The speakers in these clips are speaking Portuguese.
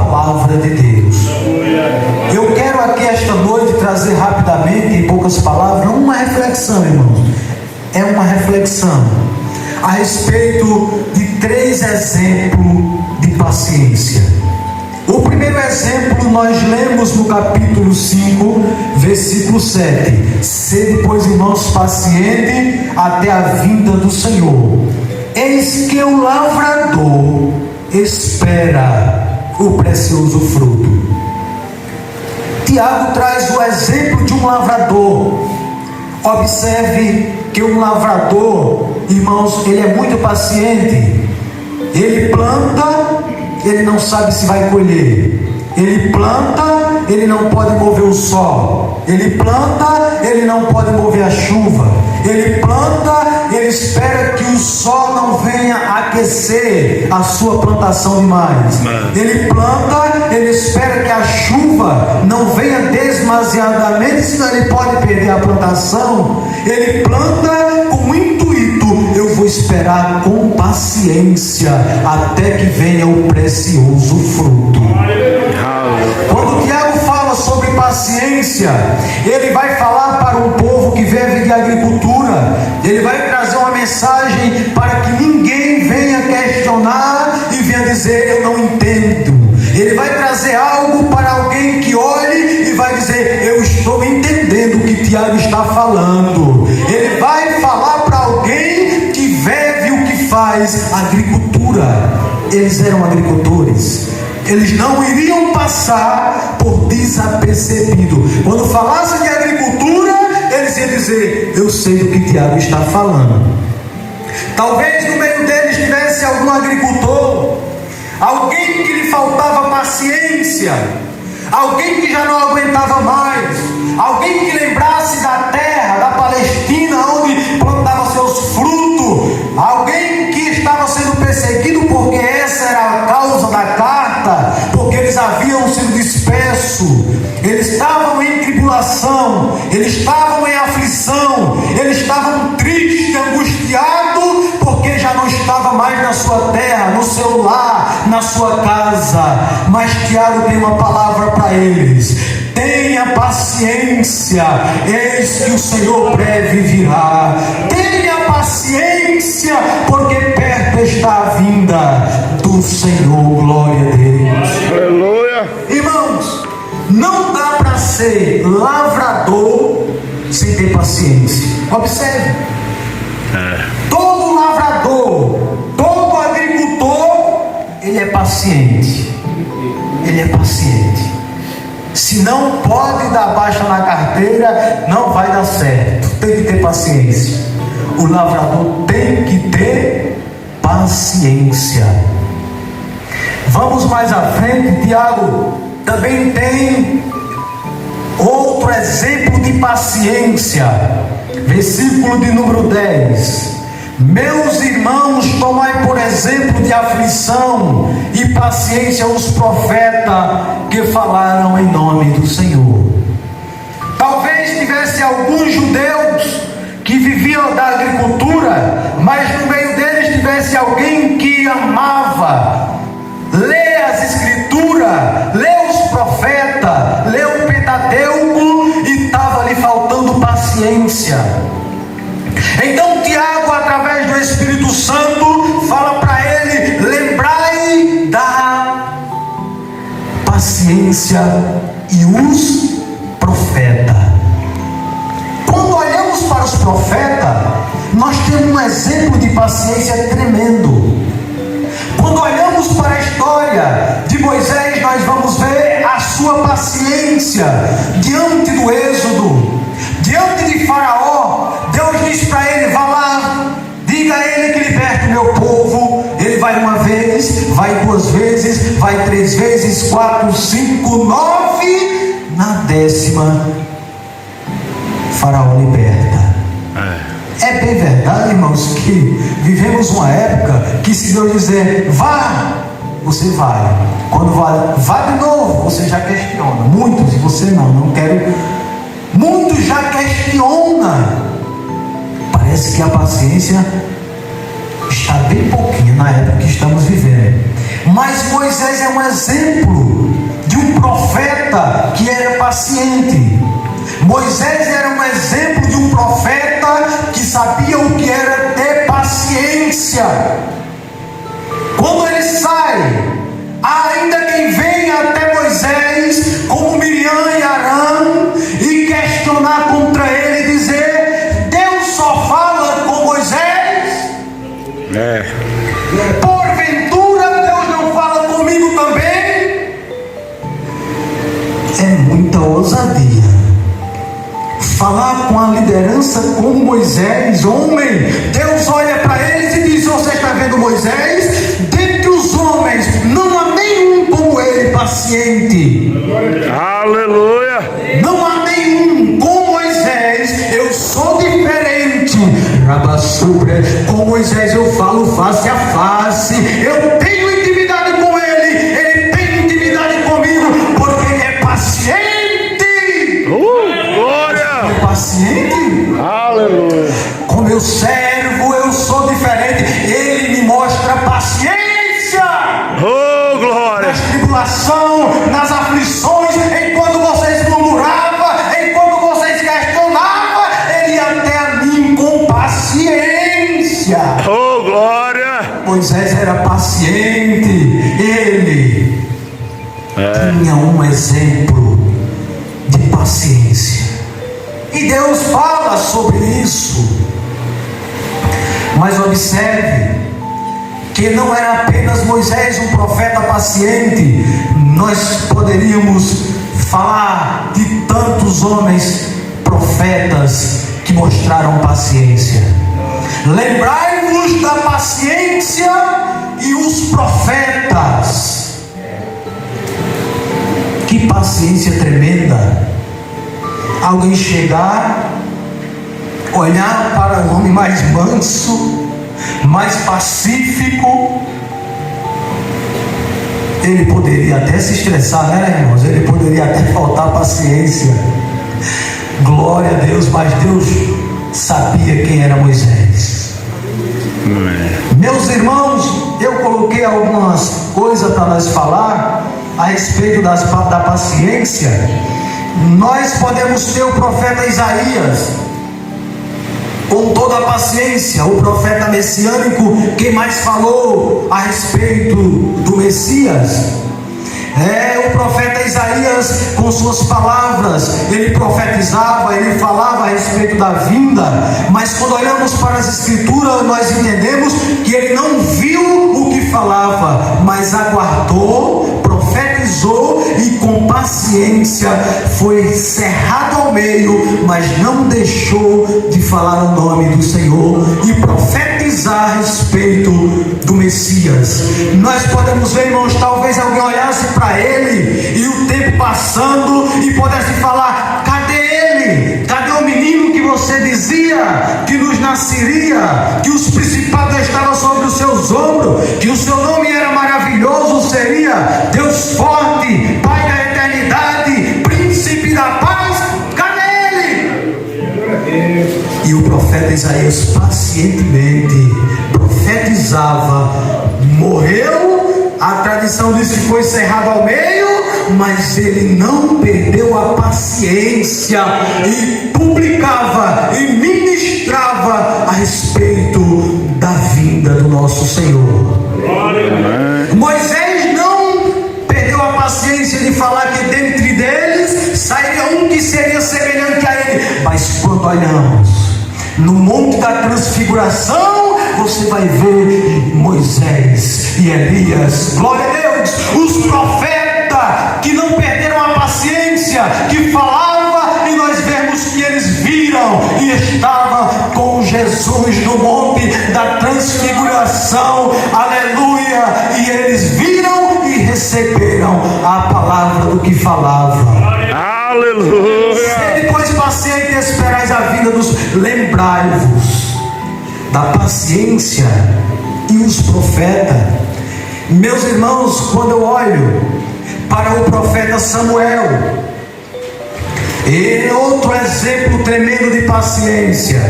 palavra de Deus. Eu quero aqui esta noite trazer rapidamente, em poucas palavras, uma reflexão, irmãos. É uma reflexão a respeito de 3 exemplos de paciência. O primeiro exemplo nós lemos no capítulo 5, versículo 7. Sede, pois, irmãos, pacientes até a vinda do Senhor. Eis que o lavrador espera o precioso fruto. Tiago traz o exemplo de um lavrador. Observe que um lavrador, irmãos, ele é muito paciente. Ele planta, ele não sabe se vai colher. Ele planta, ele não pode mover o sol. Ele planta, ele não pode mover a chuva. Ele planta, ele espera que o sol não venha aquecer a sua plantação demais. Ele planta, ele espera que a chuva não venha demasiadamente, senão ele pode perder a plantação. Ele planta com o intuito: eu vou esperar com paciência até que venha o precioso fruto. Quando Tiago fala sobre paciência, ele vai falar para um povo que vive de agricultura. Ele vai trazer uma mensagem para que ninguém venha questionar e venha dizer: eu não entendo. Ele vai trazer algo para alguém que olhe e vai dizer: eu estou entendendo o que Tiago está falando. Ele vai falar para alguém que vive o que faz agricultura. Eles eram agricultores. Eles não iriam passar por desapercebido. Quando falasse de agricultura, eles iam dizer: eu sei do que Tiago está falando. Talvez no meio deles tivesse algum agricultor, alguém que lhe faltava paciência, alguém que já não aguentava mais, alguém que lembrasse da terra, da Palestina, onde plantava seus frutos, alguém que estava sendo perseguido porque essa era a causa da carta, porque eles haviam sido dispersos, eles estavam em tribulação, eles estavam em aflição, eles estavam tristes, angustiados, porque já não estava mais na sua terra, no seu lar, na sua casa. Mas Tiago tem uma palavra para eles: tenha paciência, eis que o Senhor breve virá. Tenha paciência, porque perto está a vinda do Senhor. Glória a Deus. Aleluia. Irmãos, não dá para ser lavrador sem ter paciência. Observe. Todo lavrador, todo agricultor, ele é paciente. Ele é paciente. Se não pode dar baixa na carteira, não vai dar certo. Tem que ter paciência. O lavrador tem que ter paciência. Vamos mais à frente. Tiago também tem outro exemplo de paciência. Versículo de número 10. Meus irmãos, tomai por exemplo de aflição e paciência os profetas que falaram em nome do Senhor. Talvez tivesse alguns judeus que viviam da agricultura, mas no meio deles tivesse alguém que amava ler as escrituras, ler os profetas, ler o Pentateuco, e estava lhe faltando paciência. Então Tiago, através do Espírito Santo, fala para ele: lembrai da paciência e os profetas. Quando olhamos para os profetas, nós temos um exemplo de paciência tremendo. Quando olhamos para a história de Moisés, nós vamos ver a sua paciência diante do êxodo, diante de Faraó. Deus diz para ele: vá lá, diga a ele que liberte o meu povo. Ele vai uma vez, vai duas vezes, vai 3 vezes, 4, 5, 9. Na 10ª, Faraó liberta. É bem verdade, irmãos, que vivemos uma época que, se Deus dizer vá, você vai. Quando vá de novo, você já questiona. Muitos, e você não quero. Muitos já questionam. Parece que a paciência está bem pouquinho na época que estamos vivendo. Mas Moisés é um exemplo profeta que era paciente. Moisés era um exemplo de um profeta que sabia o que era ter paciência. Quando ele sai, há ainda quem venha até Moisés, como Miriam e Arão, e questionar contra ele e dizer: Deus só fala com Moisés? Porventura Deus não fala comigo também? É muita ousadia falar com a liderança como Moisés, homem. Deus olha para eles e diz: você está vendo Moisés? Dentre os homens não há nenhum como ele, paciente. Aleluia. Não há nenhum com Moisés. Eu sou diferente. Com Moisés eu falo face a face. Eu tenho intimidade com ele, ele tem intimidade comigo, porque ele é paciente. Glória. É paciente. Aleluia. Com meu servo eu sou diferente. Ele me mostra paciência. Glória. Nas tribulações, nas aflições, enquanto vocês murmuravam, enquanto vocês questionavam, ele ia até a mim com paciência. Glória. Moisés era paciente. Ele tinha um exemplo de paciência. E Deus fala sobre isso. Mas observe que não era apenas Moisés um profeta paciente. Nós poderíamos falar de tantos homens profetas que mostraram paciência. Lembrai-vos da paciência e os profetas. Que paciência tremenda! Alguém chegar, olhar para o homem mais manso, mais pacífico, ele poderia até se estressar, né, irmãos? Ele poderia até faltar paciência. Glória a Deus, mas Deus sabia quem era Moisés. Meus irmãos, eu coloquei algumas coisas para nós falar a respeito da paciência. Nós podemos ter o profeta Isaías, com toda a paciência, o profeta messiânico, quem mais falou a respeito do Messias. O profeta Isaías, com suas palavras, ele profetizava, ele falava a respeito da vinda. Mas quando olhamos para as escrituras, nós entendemos que ele não viu o que falava, mas aguardou, profetizou e com paciência foi cerrado ao meio, mas não deixou de falar o nome do Senhor e profetizar a respeito do Messias. Nós podemos ver, irmãos, talvez alguém olhasse para ele e o tempo passando e pudesse falar: cadê ele? Cadê o menino que você dizia que nos nasceria, que os principados estavam sobre os seus ombros, que o seu nome era maravilhoso, seria Deus forte, Pai da eternidade, príncipe da paz? Cadê ele? E o profeta Isaías pacientemente profetizava. Morreu, a tradição diz que foi cerrado ao meio, mas ele não perdeu a paciência e publicava e ministrava a respeito da vinda do nosso Senhor. Moisés não perdeu a paciência de falar que dentre deles sairia um que seria semelhante a ele. Mas quando olhamos no Monte da Transfiguração, você vai ver Moisés e Elias, glória a Deus, os profetas que não perderam a paciência, que falavam, e nós vemos que eles viram e estavam com Jesus no Monte da Transfiguração, aleluia, e eles viram e receberam a palavra do que falava. Aleluia. Sede, pois, paciente e esperais a vinda dos. Lembrai-vos da paciência e os profetas. Meus irmãos, quando eu olho para o profeta Samuel, ele é outro exemplo tremendo de paciência.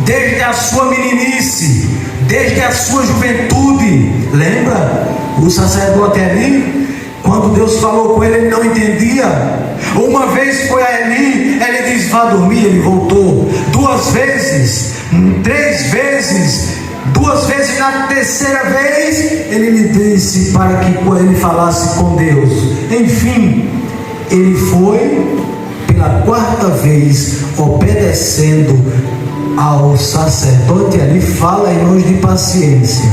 Desde a sua meninice, desde a sua juventude, lembra o sacerdote Eli, Quando Deus falou com ele não entendia. Uma vez foi a Eli, ele disse: vá dormir, ele voltou. 2 vezes, 3 vezes, 2 vezes, na terceira vez ele lhe disse para que ele falasse com Deus. Enfim, ele foi pela 4ª vez, obedecendo ao sacerdote. Ali fala em nós de paciência.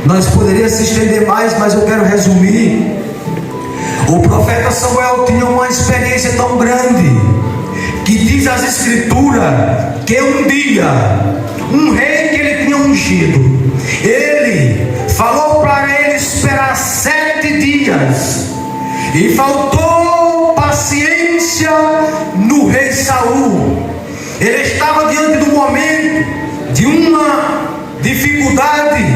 Nós poderíamos se estender mais, mas eu quero resumir. O profeta Samuel tinha uma experiência tão grande, que diz as escrituras, que um dia, um rei que ele tinha ungido, ele falou para ele esperar 7 dias, e faltou paciência no rei Saul. Ele estava diante do momento de uma dificuldade,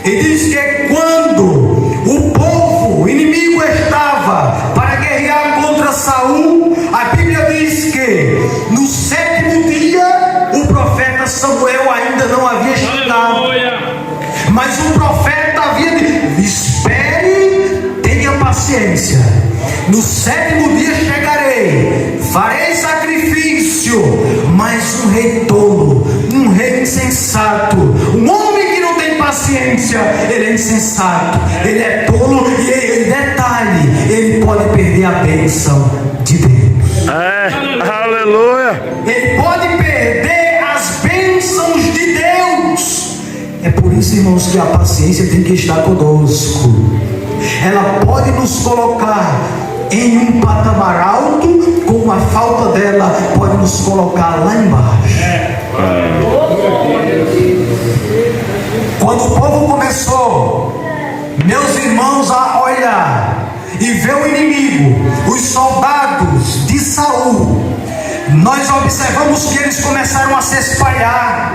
e diz que quando o povo inimigo estava para guerrear contra Saul, a Bíblia diz que no 7º dia o profeta Samuel ainda não havia chegado, mas o profeta havia dito: espere, tenha paciência, no 7º dia chegarei, farei sacrifício. Mas um rei tolo, um rei insensato, um homem que não tem paciência, ele é insensato, ele é tolo, e detalhe, ele pode perder a bênção de Deus. Aleluia. Ele pode perder as bênçãos de Deus. É por isso, irmãos, que a paciência tem que estar conosco. Ela pode nos colocar em um patamar alto, como a falta dela pode nos colocar lá embaixo. Quando o povo começou, meus irmãos, a olhar e ver o inimigo, os soldados de Saul, nós observamos que eles começaram a se espalhar.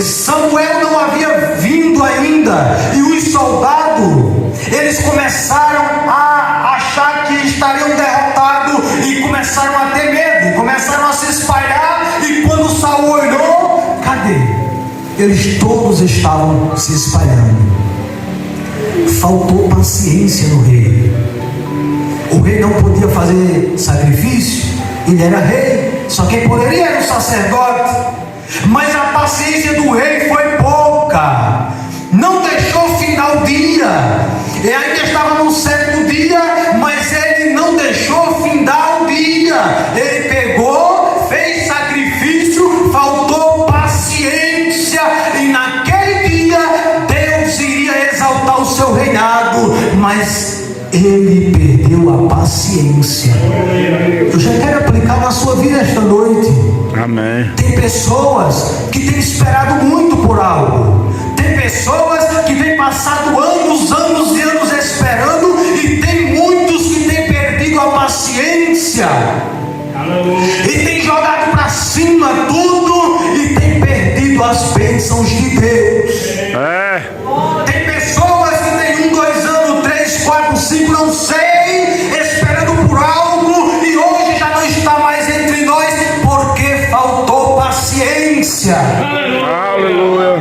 Samuel não havia vindo ainda, e os soldados, eles começaram a achar que estariam derrotados, e começaram a ter medo, começaram a se espalhar. E quando Saul olhou, cadê? Eles todos estavam se espalhando. Faltou paciência no rei. O rei não podia fazer sacrifício, ele era rei, só quem poderia era o sacerdote. Mas a paciência do rei foi pouca, não deixou findar o dia. Ele ainda estava no 7º dia, mas ele não deixou findar o dia. Ele pegou, fez sacrifício, faltou paciência, e naquele dia Deus iria exaltar o seu reinado, mas ele perdeu a paciência. Eu já quero aplicar na sua vida esta noite. Amém. Tem pessoas que têm esperado muito por algo. Tem pessoas que têm passado anos e anos esperando, e tem muitos que têm perdido a paciência. E tem jogado para cima tudo, e tem perdido as bênçãos de Deus. Tem pessoas que têm 1, 2 anos, 3, 4, 5, não sei, esperando por algo, e hoje já não está mais entre nós, porque faltou paciência. Aleluia.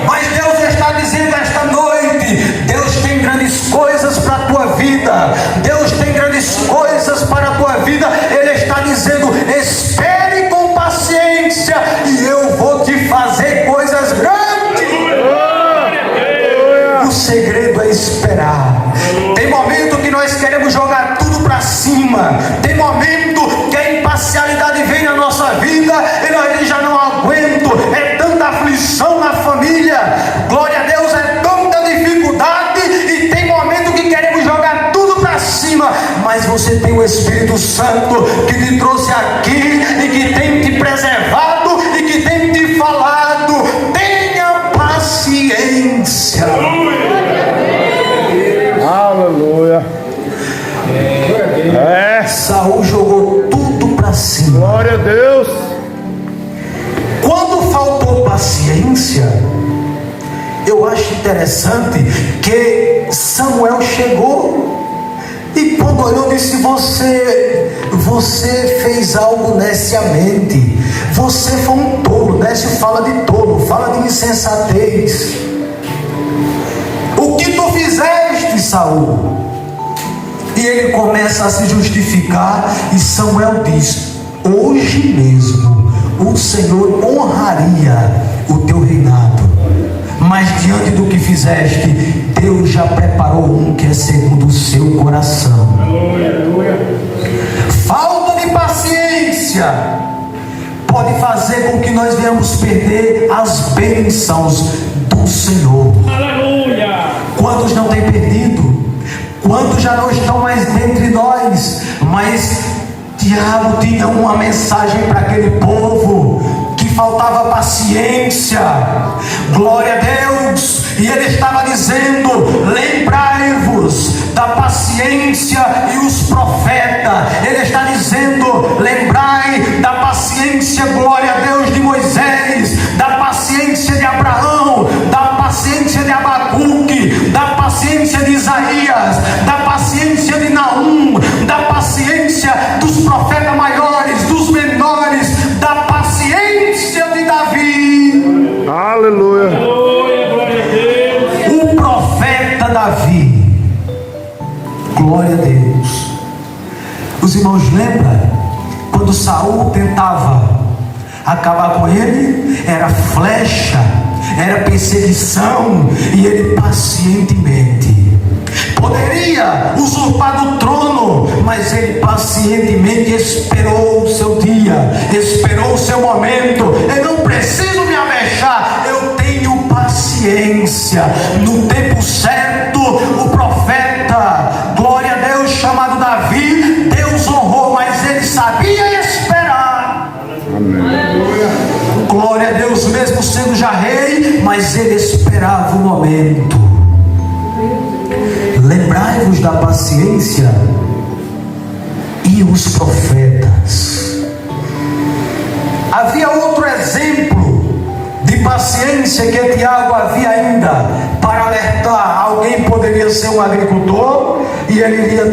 Mas Deus está dizendo esta noite: Deus tem grandes coisas para a tua vida. Deus tem grandes coisas para a tua vida. Ele está dizendo: espere com paciência, e eu vou te fazer coisas grandes. O segredo é esperar. Tem momento que nós queremos jogar tudo para cima. Tem momento que a imparcialidade vem na nossa vida e nós já não aguento. É tanta aflição na família, glória a Deus, é tanta dificuldade, e tem momento que queremos jogar tudo para cima. Mas você tem o Espírito Santo que te trouxe aqui e que tem te preservado e que tem te falado: tenha paciência. Aleluia. Saul jogou tudo para cima. Glória a Deus. Quando faltou paciência, eu acho interessante que Samuel chegou, e quando olhou disse: você fez algo neciamente, você foi um tolo. Nécio fala de tolo, fala de insensatez. O que tu fizeste, Saul? E ele começa a se justificar, e Samuel diz: hoje mesmo o Senhor honraria o teu reinado, mas diante do que fizeste, Deus já preparou um que é segundo o seu coração. Falta de paciência pode fazer com que nós venhamos perder as bênçãos do Senhor. Aleluia! Quantos não têm perdido? Quantos já não estão mais dentre nós? Mas Tiago tinha uma mensagem para aquele povo, que faltava paciência. Glória a Deus. E ele estava dizendo: lembrai-vos da paciência e os profetas. Ele está dizendo: lembrai da paciência, glória a Deus, de Moisés, da paciência de Abraão, da paciência de Abacuque, da paciência de Isaías, da paciência de Naum, da paciência dos profetas maiores, dos menores, da paciência de Davi. Aleluia. Aleluia, glória a Deus. O profeta Davi, glória a Deus. Os irmãos lembram quando Saul tentava acabar com ele? Era flecha, era perseguição, e ele pacientemente poderia usurpar do trono, mas ele pacientemente esperou o seu dia, esperou o seu momento. Eu não preciso me ameixar, eu tenho paciência. No tempo certo, o profeta, glória a Deus, chamado Davi, Deus honrou, mas ele sabia esperar. Glória a Deus, mesmo sendo já rei, mas ele esperava o momento. Lembrai-vos da paciência e os profetas. Havia outro exemplo de paciência que Tiago havia ainda para alertar. Alguém poderia ser um agricultor e ele iria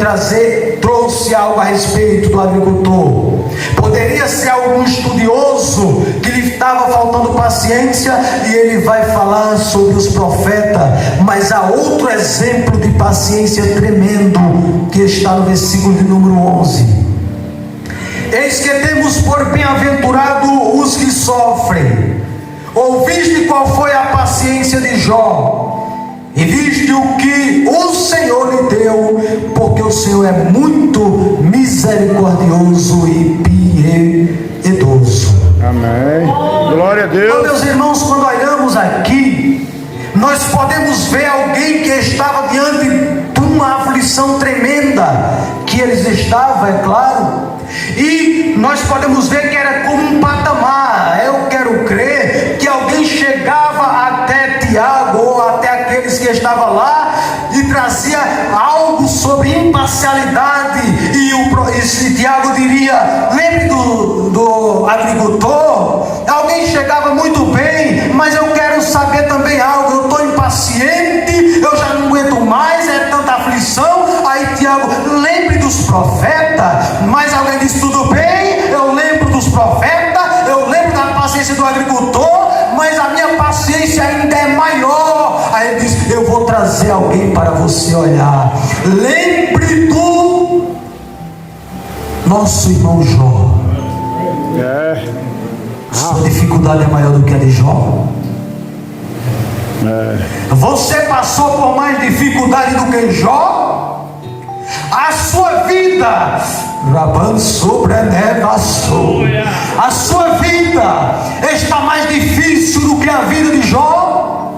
trouxe algo a respeito do agricultor. Poderia ser algum estudioso que lhe estava faltando paciência, e ele vai falar sobre os profetas. Mas há outro exemplo de paciência tremendo que está no versículo de número 11. Eis que temos por bem-aventurado os que sofrem. Ouviste qual foi a paciência de Jó, e viste o que o Senhor lhe deu, porque o Senhor é muito misericordioso e piedoso. Amém. Glória a Então, Deus. meus irmãos, quando olhamos aqui, nós podemos ver alguém que estava diante de uma aflição tremenda, que eles estavam, é claro, e nós podemos ver que era como um patamar. Eu quero crer que alguém chegava até Tiago, ou até aqueles que estavam lá, e trazia algo sobre imparcialidade, e Tiago diria: lembre do agricultor. Alguém chegava muito bem, mas eu quero saber também algo. Eu estou impaciente, eu já não aguento mais, é tanta aflição. Aí Tiago: lembre dos profetas. Mas alguém diz: tudo bem, eu lembro dos profetas, eu lembro da paciência do agricultor, mas a minha paciência ainda é maior. Aí ele diz: eu vou trazer alguém para você olhar. Lembre do nosso irmão Jó. Sua dificuldade é maior do que a de Jó? Você passou por mais dificuldade do que Jó? A sua vida, a sua vida está mais difícil do que a vida de Jó?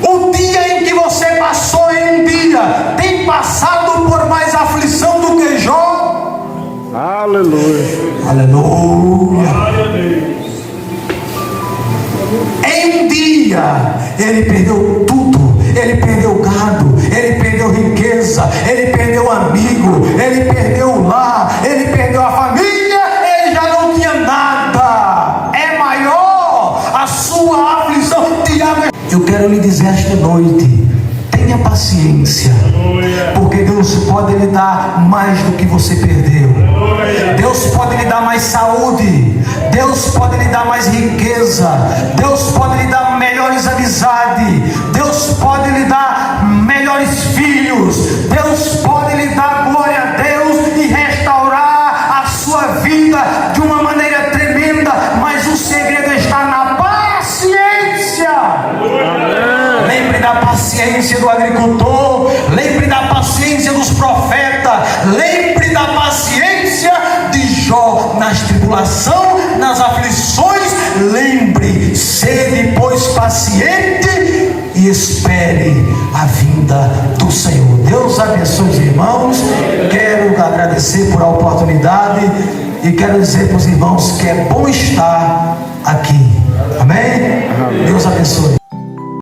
O dia em que você passou em um dia tem passado por mais aflição do que Jó? Aleluia. Aleluia. Em um dia ele perdeu tudo. Ele perdeu gado, ele perdeu riqueza, ele perdeu amigo, ele perdeu o lar, ele perdeu a família, ele já não tinha nada. É maior a sua aflição. Eu quero lhe dizer esta noite: tenha paciência, porque Deus pode lhe dar mais do que você perdeu. Deus pode lhe dar mais saúde, Deus pode lhe dar mais riqueza, Deus pode lhe dar melhores amizades, Deus pode lhe dar melhores filhos, Deus pode lhe da paciência do agricultor, lembre da paciência dos profetas, lembre da paciência de Jó nas tribulações, nas aflições. Lembre, sede pois paciente e espere a vinda do Senhor. Deus abençoe os irmãos. Quero agradecer por a oportunidade e quero dizer para os irmãos que é bom estar aqui. Amém? Deus abençoe.